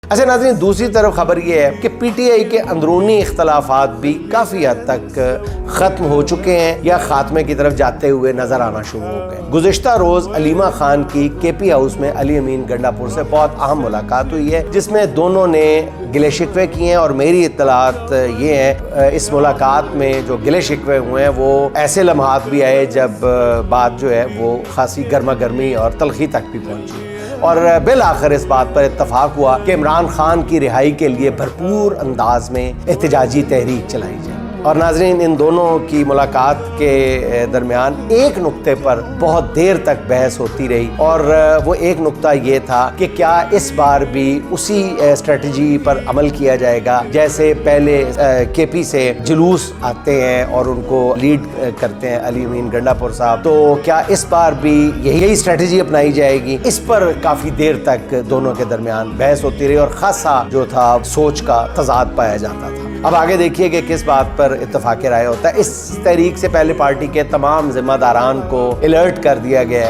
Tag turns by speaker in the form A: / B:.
A: اچھا ناظرین، دوسری طرف خبر یہ ہے کہ پی ٹی آئی کے اندرونی اختلافات بھی کافی حد تک ختم ہو چکے ہیں یا خاتمے کی طرف جاتے ہوئے نظر آنا شروع ہو گئے۔ گزشتہ روز علیمہ خان کی کے پی ہاؤس میں علی امین گنڈا پور سے بہت اہم ملاقات ہوئی ہے، جس میں دونوں نے گلے شکوے کیے ہیں، اور میری اطلاعات یہ ہیں اس ملاقات میں جو گلے شکوے ہوئے ہیں وہ ایسے لمحات بھی آئے جب بات جو ہے وہ خاصی گرما گرمی اور تلخی تک بھی پہنچی، اور بالآخر اس بات پر اتفاق ہوا کہ عمران خان کی رہائی کے لیے بھرپور انداز میں احتجاجی تحریک چلائی جائے۔ اور ناظرین، ان دونوں کی ملاقات کے درمیان ایک نقطے پر بہت دیر تک بحث ہوتی رہی، اور وہ ایک نقطہ یہ تھا کہ کیا اس بار بھی اسی اسٹریٹجی پر عمل کیا جائے گا جیسے پہلے کے پی سے جلوس آتے ہیں اور ان کو لیڈ کرتے ہیں علی امین گنڈا پور صاحب، تو کیا اس بار بھی یہی اسٹریٹجی اپنائی جائے گی؟ اس پر کافی دیر تک دونوں کے درمیان بحث ہوتی رہی اور خاصا جو تھا سوچ کا تضاد پایا جاتا تھا۔ اب آگے دیکھیے کہ کس بات پر اتفاق رائے ہوتا ہے۔ اس تحریک سے پہلے پارٹی کے تمام ذمہ داران کو الرٹ کر دیا گیا ہے